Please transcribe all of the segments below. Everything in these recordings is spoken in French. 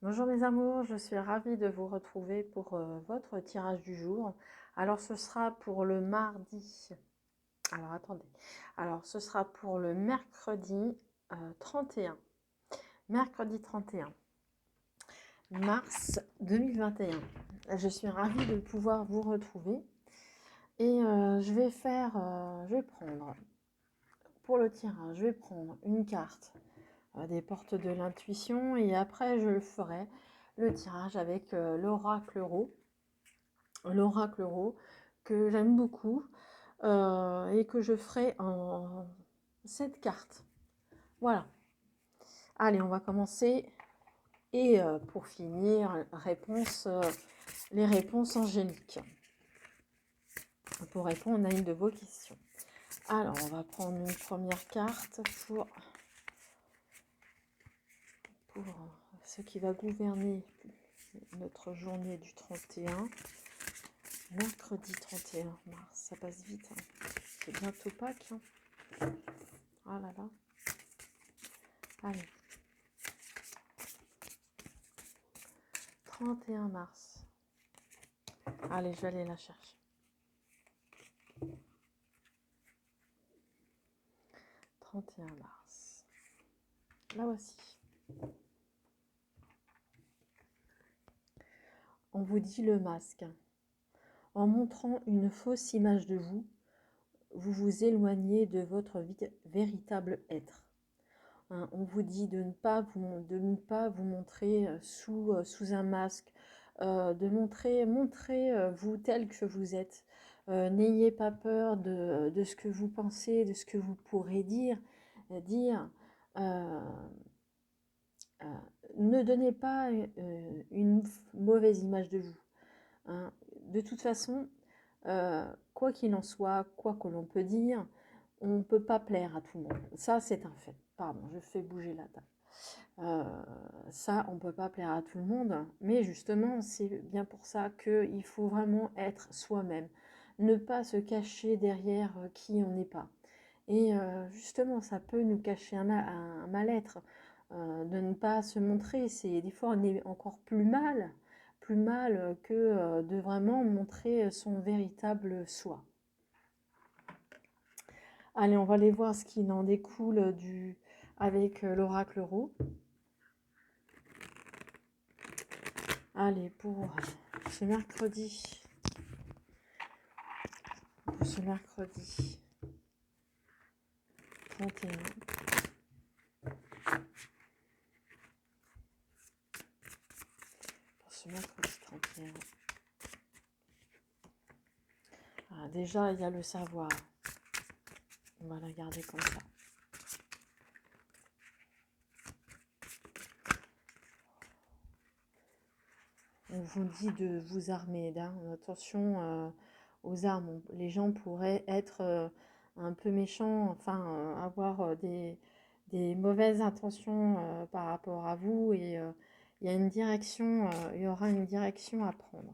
Bonjour mes amours, je suis ravie de vous retrouver pour votre tirage du jour. Alors ce sera pour le mardi. Alors attendez. Alors ce sera pour le mercredi 31. Mercredi 31 mars 2021. Je suis ravie de pouvoir vous retrouver. Et je vais prendre pour le tirage, je vais prendre une carte des portes de l'intuition et après je le ferai le tirage avec l'oracle Euro. L'oracle Euro que j'aime beaucoup et que je ferai en 7 cartes. Voilà. Allez, on va commencer. Et pour finir, les réponses angéliques. Pour répondre à une de vos questions. Alors, on va prendre une première carte pour ce qui va gouverner notre journée du 31. Mercredi 31 mars, ça passe vite. Hein. C'est bientôt Pâques. Hein. Ah là là. Allez. 31 mars. Allez, je vais aller la chercher. 31 mars. La voici. On vous dit le masque. En montrant une fausse image de vous, vous vous éloignez de votre véritable être. Hein, on vous dit de ne pas vous montrer sous un masque, de montrer vous tel que vous êtes. N'ayez pas peur de ce que vous pensez, de ce que vous pourrez dire. Ne donnez pas une mauvaise image de vous. Hein. De toute façon, quoi qu'il en soit, quoi que l'on peut dire, on ne peut pas plaire à tout le monde. Ça, c'est un fait. Pardon, je fais bouger la table. Ça, on ne peut pas plaire à tout le monde. Mais justement, c'est bien pour ça qu'il faut vraiment être soi-même. Ne pas se cacher derrière qui on n'est pas. Et justement, ça peut nous cacher un mal-être. De ne pas se montrer. Des fois, on est encore plus mal que de vraiment montrer son véritable soi. Allez, on va aller voir ce qu'il en découle avec l'oracle Euro. Allez, pour ce mercredi. Pour ce mercredi 31. Pour ce mercredi 31. Ah, déjà, il y a le savoir. On va la garder comme ça. On vous dit de vous armer. Hein. Attention aux armes. Les gens pourraient être un peu méchants, enfin avoir des mauvaises intentions par rapport à vous. Et il y a une direction, il y aura une direction à prendre.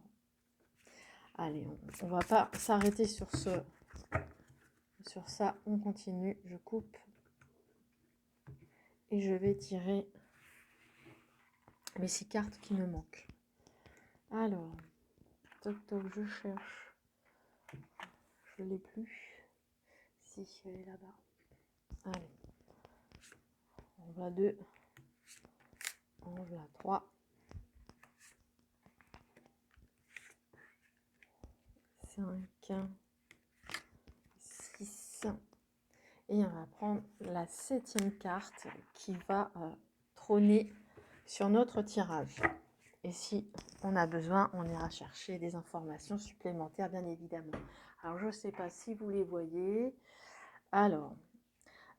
Allez, on va pas s'arrêter sur ça. On continue. Je coupe. Et je vais tirer mes 6 cartes qui me manquent. Alors, toc toc, je cherche. Je l'ai plus. Si, elle est là-bas. Allez. On va 2. On va 3. 5. 6. Et on va prendre la 7e carte qui va trôner sur notre tirage. Et si on a besoin, on ira chercher des informations supplémentaires, bien évidemment. Alors, je ne sais pas si vous les voyez. Alors,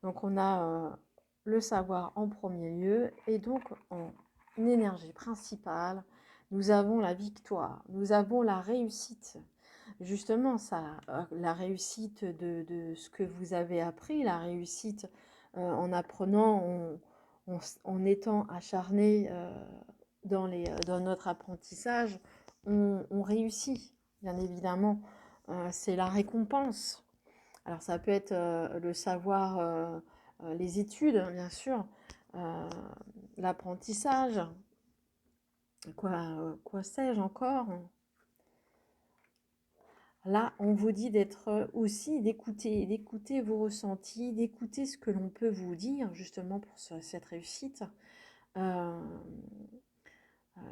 donc on a le savoir en premier lieu. Et donc, en énergie principale, nous avons la victoire. Nous avons la réussite. Justement, ça, la réussite de ce que vous avez appris, la réussite en apprenant, en étant acharné dans notre apprentissage, on réussit, bien évidemment. C'est la récompense. Alors ça peut être le savoir, les études, bien sûr, l'apprentissage, Quoi sais-je encore? Là, on vous dit d'être aussi, d'écouter vos ressentis, d'écouter ce que l'on peut vous dire, justement pour cette réussite. Euh,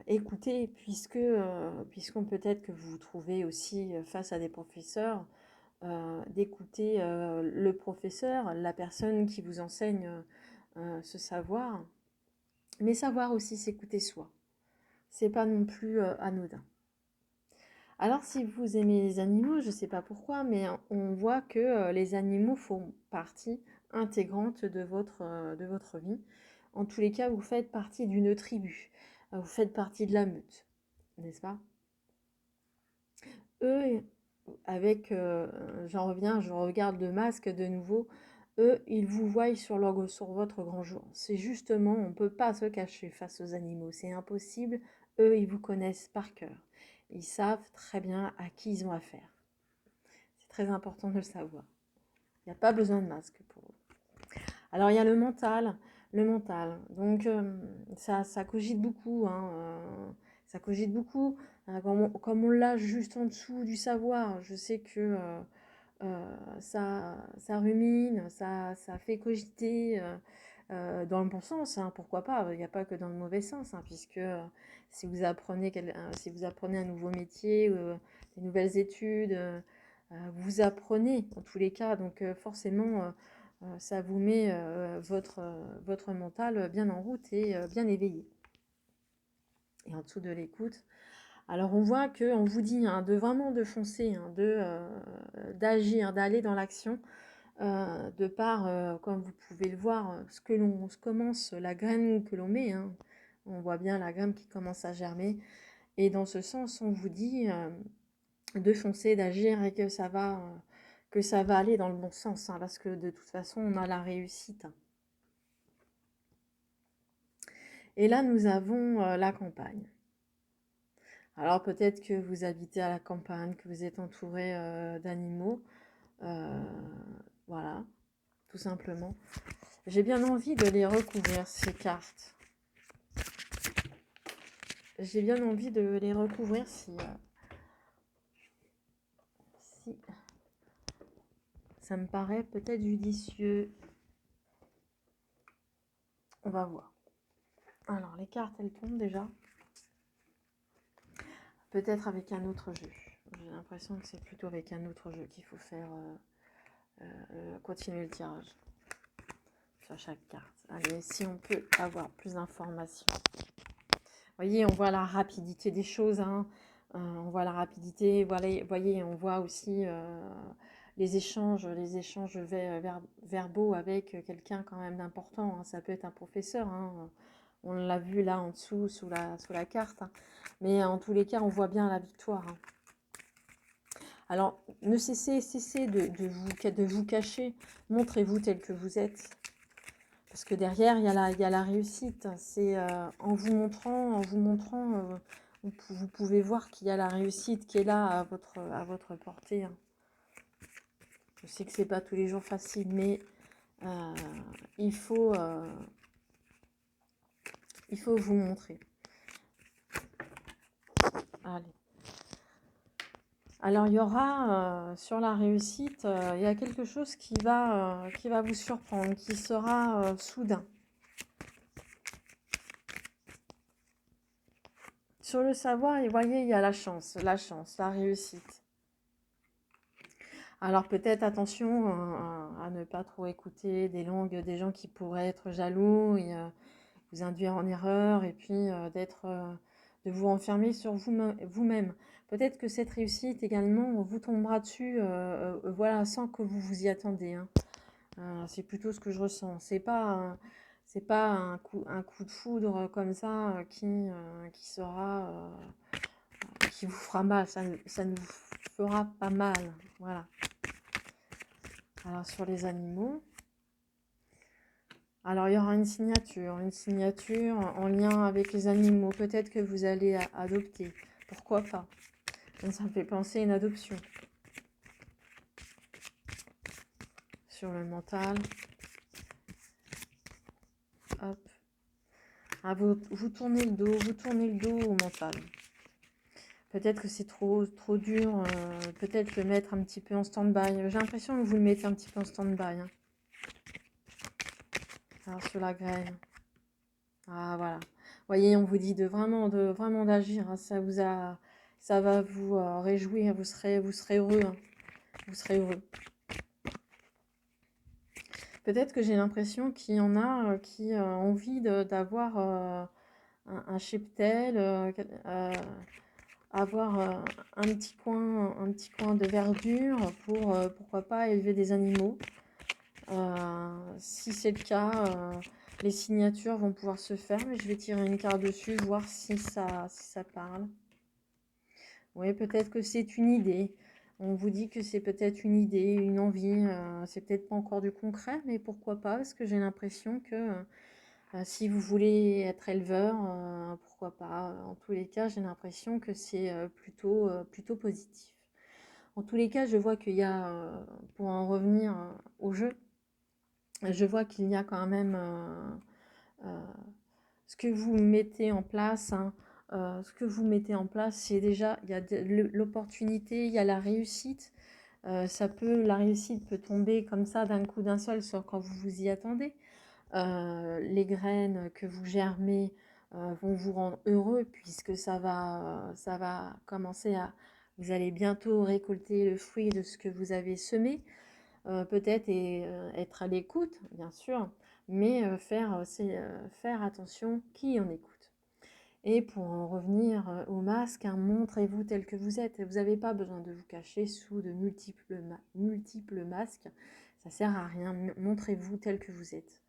Écoutez, puisqu'on peut-être que vous vous trouvez aussi face à des professeurs, d'écouter le professeur, la personne qui vous enseigne ce savoir, mais savoir aussi s'écouter soi. C'est pas non plus anodin. Alors, si vous aimez les animaux, je ne sais pas pourquoi, mais on voit que les animaux font partie intégrante de votre vie. En tous les cas, vous faites partie d'une tribu, vous faites partie de la meute, n'est-ce pas? Eux, je regarde le masque de nouveau, eux, ils vous voient sur votre grand jour. C'est justement, on ne peut pas se cacher face aux animaux, c'est impossible. Eux, ils vous connaissent par cœur. Ils savent très bien à qui ils ont affaire. C'est très important de le savoir. Il n'y a pas besoin de masque pour eux. Alors, il y a le mental. Le mental. Donc, ça cogite beaucoup. Ça cogite beaucoup. Comme on l'a juste en dessous du savoir, je sais que ça rumine, ça fait cogiter dans le bon sens, pourquoi pas, il n'y a pas que dans le mauvais sens, puisque si vous apprenez un nouveau métier, des nouvelles études, vous apprenez en tous les cas, donc forcément ça vous met votre mental bien en route et bien éveillé. Et en dessous de l'écoute, alors on voit qu'on vous dit de vraiment de foncer, d'agir, d'aller dans l'action, de par, comme vous pouvez le voir, ce commence, la graine que l'on met, on voit bien la graine qui commence à germer. Et dans ce sens, on vous dit de foncer, d'agir et que ça va aller dans le bon sens, parce que de toute façon, on a la réussite. Et là, nous avons la campagne. Alors peut-être que vous habitez à la campagne, que vous êtes entouré d'animaux. Voilà, tout simplement. J'ai bien envie de les recouvrir, ces cartes. J'ai bien envie de les recouvrir si ça me paraît peut-être judicieux. On va voir. Alors, les cartes, elles tombent déjà. Peut-être avec un autre jeu. J'ai l'impression que c'est plutôt avec un autre jeu qu'il faut faire continuer le tirage sur chaque carte. Allez, si on peut avoir plus d'informations. Vous voyez, on voit la rapidité des choses. On voit la rapidité. Vous voyez, on voit aussi les échanges verbaux avec quelqu'un quand même d'important. Ça peut être un professeur. On l'a vu là en dessous, sous la carte. Mais en tous les cas, on voit bien la victoire. Alors, ne cessez de vous cacher. Montrez-vous tel que vous êtes. Parce que derrière, il y a la réussite. C'est en vous montrant, vous pouvez voir qu'il y a la réussite qui est là à votre portée. Je sais que c'est pas tous les jours facile, mais il faut vous montrer. Allez. Alors, il y aura sur la réussite, il y a quelque chose qui va vous surprendre, qui sera soudain. Sur le savoir, et voyez, il y a la chance, la réussite. Alors peut-être attention à ne pas trop écouter des gens qui pourraient être jaloux et vous induire en erreur et puis de vous enfermer sur vous-même. Peut-être que cette réussite également vous tombera dessus voilà, sans que vous vous y attendez. C'est plutôt ce que je ressens. C'est pas un coup de foudre comme ça qui sera qui vous fera mal. Ça ne vous fera pas mal. Voilà. Alors sur les animaux. Alors il y aura une signature en lien avec les animaux. Peut-être que vous allez adopter. Pourquoi pas? Ça me fait penser à une adoption. Sur le mental. Hop. Ah, vous tournez le dos au mental. Peut-être que c'est trop dur, peut-être le mettre un petit peu en stand-by. J'ai l'impression que vous le mettez un petit peu en stand-by. Hein. Alors, sur la graine. Ah, voilà. Vous voyez, on vous dit de vraiment d'agir. Hein. Ça va vous réjouir. Vous serez heureux. Hein. Vous serez heureux. Peut-être que j'ai l'impression qu'il y en a qui ont envie d'avoir un cheptel, avoir un petit coin de verdure pour, pourquoi pas, élever des animaux. Si c'est le cas, les signatures vont pouvoir se faire, mais je vais tirer une carte dessus, voir si ça parle. Oui, peut-être que c'est une idée. On vous dit que c'est peut-être une idée, une envie. C'est peut-être pas encore du concret, mais pourquoi pas? Parce que j'ai l'impression que si vous voulez être éleveur, pourquoi pas? En tous les cas, j'ai l'impression que c'est plutôt positif. En tous les cas, je vois qu'il y a, pour en revenir au jeu, je vois qu'il y a quand même ce que vous mettez en place. Hein, ce que vous mettez en place, c'est déjà, il y a l'opportunité, il y a la réussite. La réussite peut tomber comme ça d'un coup d'un seul, sauf quand vous vous y attendez. Les graines que vous germez vont vous rendre heureux puisque ça va commencer à... Vous allez bientôt récolter le fruit de ce que vous avez semé. Peut-être être à l'écoute, bien sûr, mais faire attention qui on écoute. Et pour en revenir au masque, hein, montrez-vous tel que vous êtes. Vous n'avez pas besoin de vous cacher sous de multiples masques. Ça sert à rien. Montrez-vous tel que vous êtes.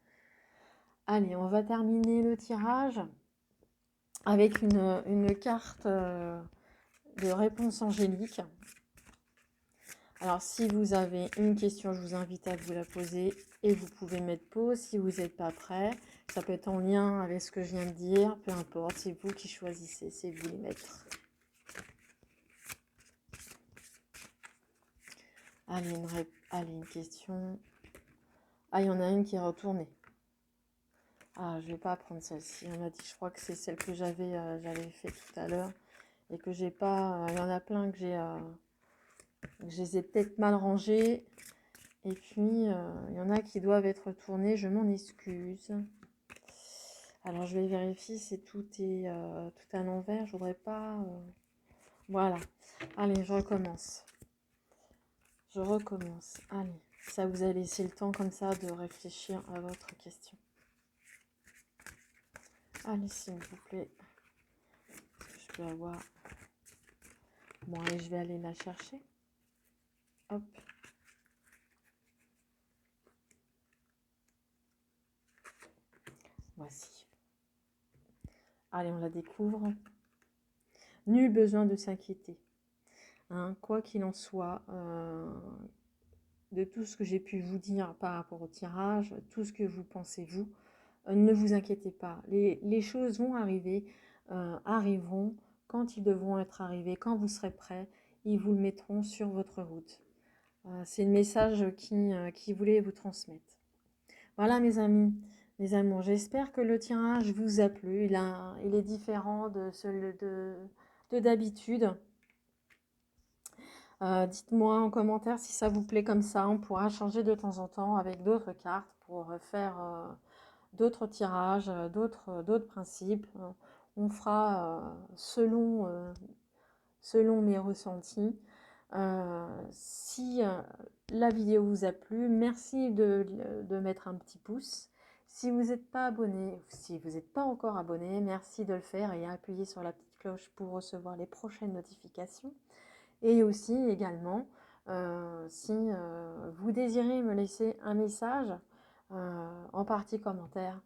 Allez, on va terminer le tirage avec une carte de réponse angélique. Alors, si vous avez une question, je vous invite à vous la poser et vous pouvez mettre pause si vous n'êtes pas prêt. Ça peut être en lien avec ce que je viens de dire, peu importe, c'est vous qui choisissez, c'est vous les mettre. Allez, une question. Ah, il y en a une qui est retournée. Ah, je vais pas prendre celle-ci. On m'a dit, je crois que c'est celle que j'avais fait tout à l'heure et que j'ai pas. Il y en a plein que je les ai peut-être mal rangées. Et puis, il y en a qui doivent être retournés. Je m'en excuse. Alors, je vais vérifier si tout est tout à l'envers. Je voudrais pas... Voilà. Allez, je recommence. Allez, ça vous a laissé le temps comme ça de réfléchir à votre question. Allez, s'il vous plaît. Je peux avoir... Bon, allez, je vais aller la chercher. Hop. Voici. Allez, on la découvre. Nul besoin de s'inquiéter. Hein, quoi qu'il en soit, de tout ce que j'ai pu vous dire par rapport au tirage, tout ce que vous pensez vous, ne vous inquiétez pas. Les choses vont arriver, arriveront quand ils devront être arrivés, quand vous serez prêt, ils vous le mettront sur votre route. C'est le message qui voulait vous transmettre. Voilà mes amis, mes amours, j'espère que le tirage vous a plu. Il est différent de celui de d'habitude. Dites-moi en commentaire si ça vous plaît comme ça. On pourra changer de temps en temps avec d'autres cartes pour faire d'autres tirages, d'autres principes. On fera selon mes ressentis. Si la vidéo vous a plu, merci de mettre un petit pouce. Si vous n'êtes pas abonné, si vous n'êtes pas encore abonné, merci de le faire et appuyez sur la petite cloche pour recevoir les prochaines notifications. Et aussi également, si vous désirez me laisser un message en partie commentaire,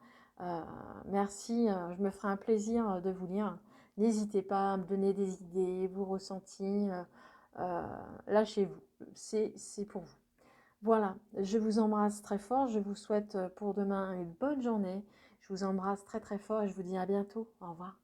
merci, je me ferai un plaisir de vous lire. N'hésitez pas à me donner des idées, vos ressentis, lâchez-vous, c'est pour vous. Voilà, je vous embrasse très fort, je vous souhaite pour demain une bonne journée. Je vous embrasse très très fort et je vous dis à bientôt. Au revoir.